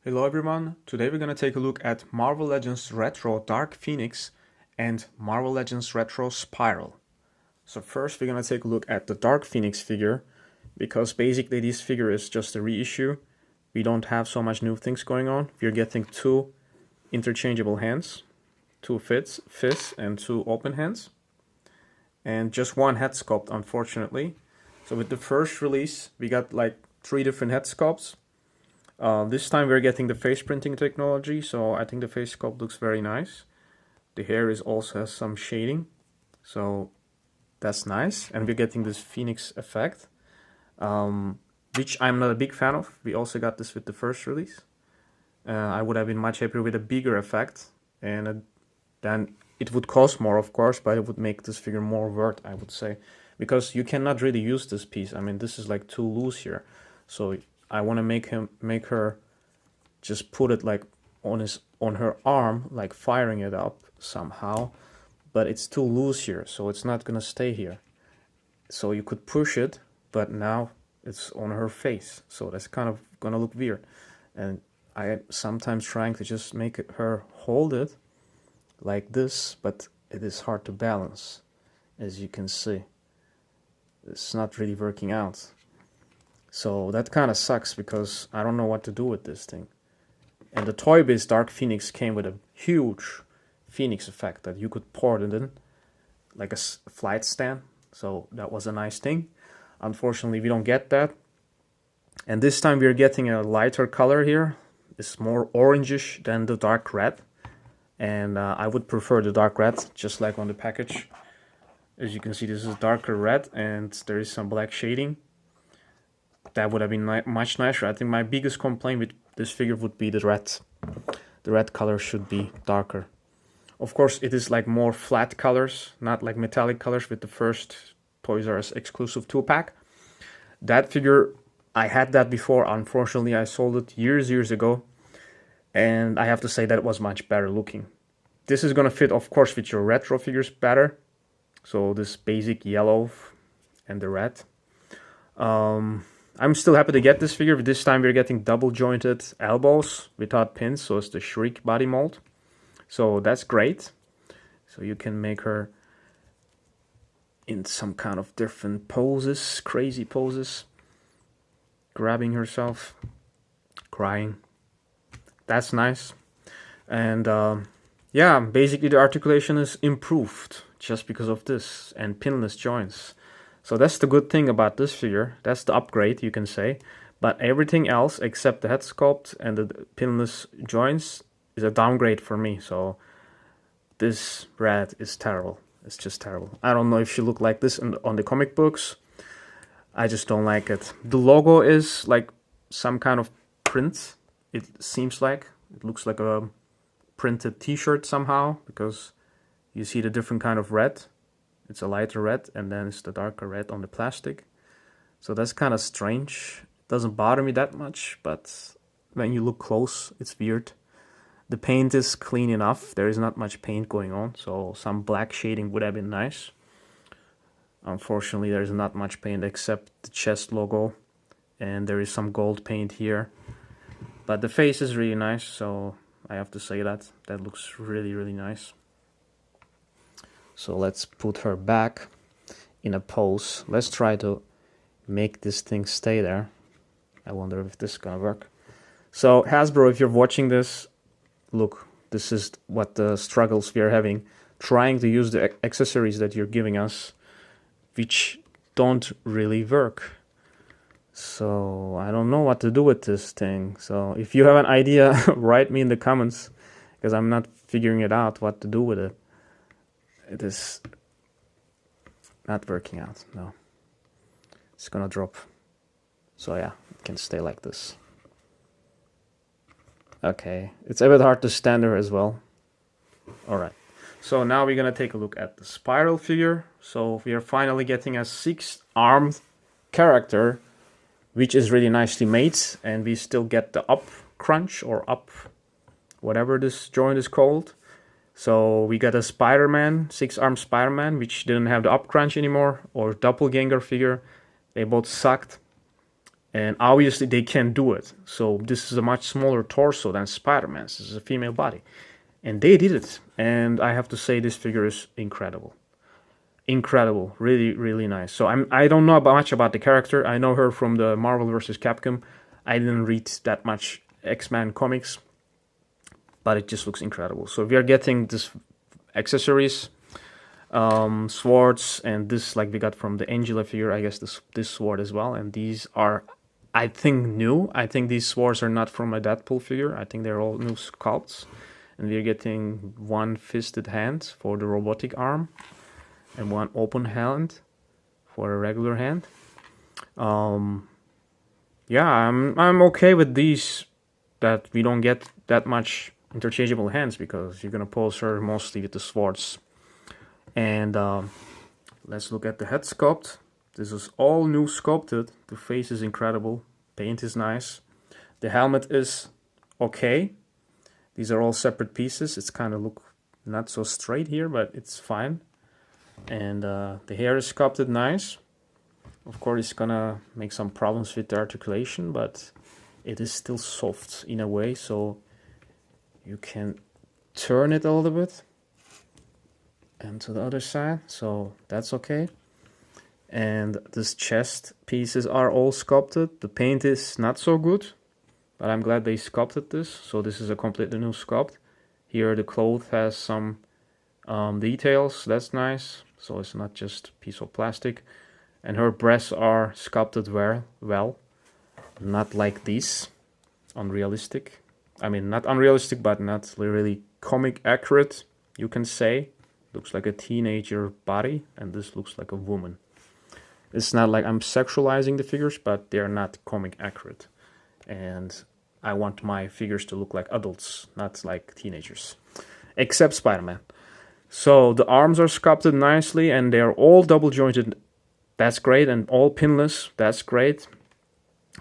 Hello everyone, today we're gonna take a look at Marvel Legends Retro Dark Phoenix and Marvel Legends Retro Spiral. So first we're gonna take a look at the Dark Phoenix figure, because basically this figure is just a reissue. We don't have so much new things going on. We're getting two interchangeable hands, two fists and two open hands, and just one head sculpt unfortunately. So with the first release we got like 3 different head sculpts. This time we're getting the face printing technology, so I think the face sculpt looks very nice. The hair also has some shading, so that's nice. And we're getting this Phoenix effect, which I'm not a big fan of. We also got this with the first release. I would have been much happier with a bigger effect, and then it would cost more, of course, but it would make this figure more worth, I would say. Because you cannot really use this piece. I mean, this is like too loose here. So I want to make her just put it like on her arm, like firing it up somehow, but it's too loose here, so it's not gonna stay here. So you could push it, but now it's on her face, so that's kind of gonna look weird. And I am sometimes trying to just make her hold it like this, but it is hard to balance, as you can see. It's not really working out. So that kind of sucks because I don't know what to do with this thing. And the Toy Biz Dark Phoenix came with a huge Phoenix effect that you could port it in, like a flight stand. So that was a nice thing. Unfortunately, we don't get that. And this time we're getting a lighter color here. It's more orangish than the dark red. And I would prefer the dark red, just like on the package. As you can see, this is darker red and there is some black shading. That would have been much nicer. I think my biggest complaint with this figure would be the red. The red color should be darker. Of course, it is like more flat colors, not like metallic colors with the first Toys R Us exclusive 2-pack. That figure, I had that before. Unfortunately, I sold it years ago. And I have to say that was much better looking. This is gonna fit, of course, with your retro figures better. So this basic yellow and the red. I'm still happy to get this figure. This time we're getting double jointed elbows without pins, so it's the Shriek body mold. So that's great. So you can make her in some kind of different poses, crazy poses. Grabbing herself, crying. That's nice. And yeah, basically the articulation is improved just because of this, and pinless joints. So that's the good thing about this figure. That's the upgrade, you can say. But everything else except the head sculpt and the pinless joints is a downgrade for me. So this red is terrible. It's just terrible. I don't know if she looked like this on the comic books. I just don't like it. The logo is like some kind of print. It seems like. It looks like a printed t-shirt somehow, because you see the different kind of red. It's a lighter red, and then it's the darker red on the plastic. So that's kind of strange. It doesn't bother me that much, but when you look close, it's weird. The paint is clean enough. There is not much paint going on, so some black shading would have been nice. Unfortunately, there is not much paint except the chest logo, and there is some gold paint here. But the face is really nice, so I have to say that. That looks really nice. So let's put her back in a pose. Let's try to make this thing stay there. I wonder if this is gonna work. So Hasbro, if you're watching this, look, this is what the struggles we are having. Trying to use the accessories that you're giving us, which don't really work. So I don't know what to do with this thing. So if you have an idea, write me in the comments, because I'm not figuring it out what to do with it. It is not working out, no. It's gonna drop. So yeah, it can stay like this. Okay, it's a bit hard to stand her as well. Alright, so now we're gonna take a look at the Spiral figure. So we are finally getting a 6-armed character, which is really nicely made, and we still get the up crunch, or up whatever this joint is called. So we got a Spider-Man, 6-armed Spider-Man, which didn't have the up crunch anymore, or doppelganger figure. They both sucked. And obviously they can do it. So this is a much smaller torso than Spider-Man's. This is a female body. And they did it. And I have to say this figure is incredible. Incredible. Really, really nice. So I don't know much about the character. I know her from the Marvel vs. Capcom. I didn't read that much X-Men comics. But it just looks incredible. So we are getting this accessories, swords, and this like we got from the Angela figure, I guess this sword as well. And these are, I think, new. I think these swords are not from a Deadpool figure. I think they're all new sculpts. And we're getting one fisted hand for the robotic arm and one open hand for a regular hand. Yeah, I'm okay with these, that we don't get that much interchangeable hands, because you're gonna pose her mostly with the swords. And let's look at the head sculpt. This is all new sculpted. The face is incredible. Paint is nice. The helmet is okay. These are all separate pieces. It's kind of look not so straight here, but it's fine. And the hair is sculpted nice. Of course, it's gonna make some problems with the articulation, but it is still soft in a way, so you can turn it a little bit and to the other side, so that's okay. And this chest pieces are all sculpted. The paint is not so good, but I'm glad they sculpted this. So this is a completely new sculpt. Here the cloth has some details. That's nice. So it's not just a piece of plastic. And her breasts are sculpted well. Not like these. Unrealistic. I mean, not unrealistic, but not really comic accurate, you can say. Looks like a teenager body, and this looks like a woman. It's not like I'm sexualizing the figures, but they're not comic accurate. And I want my figures to look like adults, not like teenagers. Except Spider-Man. So the arms are sculpted nicely, and they're all double jointed. That's great, and all pinless. That's great.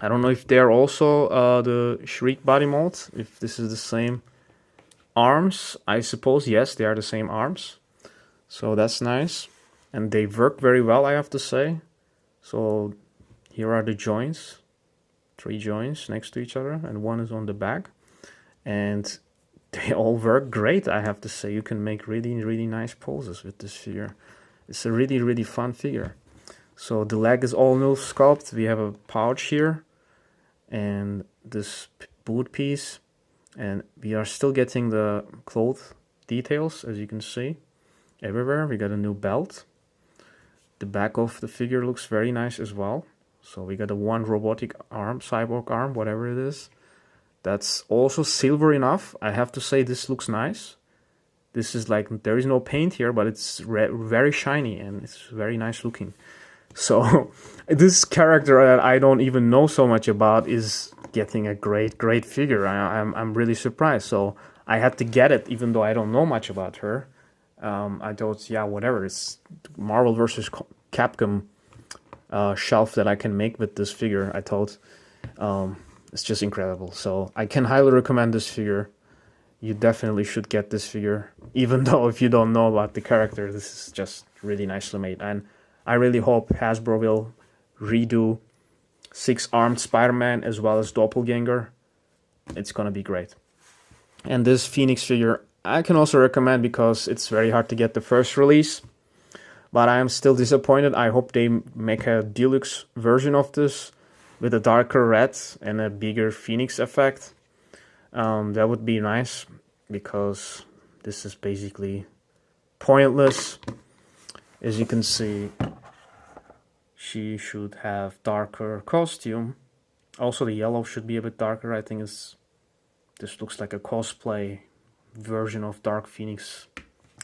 I don't know if they're also the Shriek body mold, if this is the same arms. I suppose, yes, they are the same arms. So that's nice. And they work very well, I have to say. So here are the joints. 3 joints next to each other, and one is on the back. And they all work great, I have to say. You can make really, really nice poses with this figure. It's a really, really fun figure. So the leg is all new sculpt. We have a pouch here and this boot piece, and we are still getting the cloth details, as you can see everywhere. We got a new belt. The back of the figure looks very nice as well. So we got a one robotic arm, cyborg arm, whatever it is. That's also silver enough. I have to say this looks nice. This is like, there is no paint here, but it's very shiny and it's very nice looking. So this character that I don't even know so much about is getting a great figure. I'm really surprised. So I had to get it, even though I don't know much about her. I thought, yeah, whatever. It's Marvel vs. Capcom shelf that I can make with this figure. I thought it's just incredible. So I can highly recommend this figure. You definitely should get this figure, even though if you don't know about the character, this is just really nicely made. And I really hope Hasbro will redo 6-armed Spider-Man as well as Doppelganger. It's gonna be great. And this Phoenix figure I can also recommend because it's very hard to get the first release. But I am still disappointed. I hope they make a deluxe version of this with a darker red and a bigger Phoenix effect. That would be nice, because this is basically pointless. As you can see, she should have darker costume. Also, the yellow should be a bit darker. I think this looks like a cosplay version of Dark Phoenix.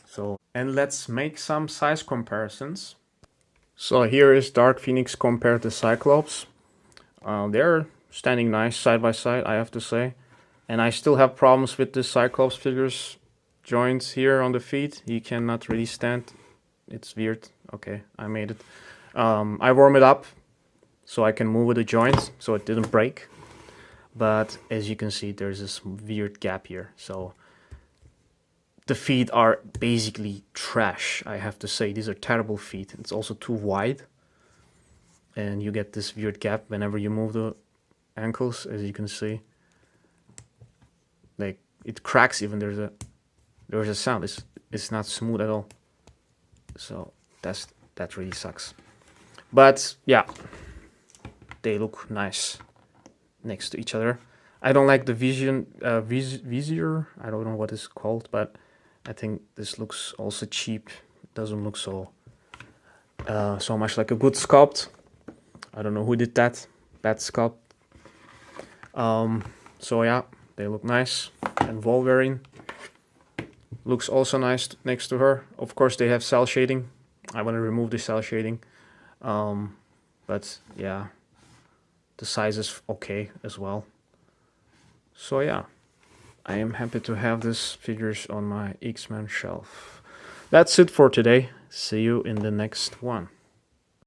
So, and let's make some size comparisons. So here is Dark Phoenix compared to Cyclops. They're standing nice side by side, I have to say. And I still have problems with the Cyclops figure's joints here on the feet. He cannot really stand. It's weird. Okay, I made it. I warm it up so I can move with the joints so it didn't break. But as you can see, there's this weird gap here. So the feet are basically trash, I have to say. These are terrible feet. It's also too wide. And you get this weird gap whenever you move the ankles, as you can see. Like it cracks even. There's a sound. It's not smooth at all. So that really sucks. But yeah, they look nice next to each other. I don't like the Vizier. I don't know what it's called, but I think this looks also cheap. It doesn't look so much like a good sculpt. I don't know who did that. Bad sculpt. So yeah, they look nice. And Wolverine looks also nice next to her. Of course, they have cell shading. I want to remove the cell shading. But yeah, the size is okay as well. So yeah, I am happy to have these figures on my X-Men shelf. That's it for today. See you in the next one.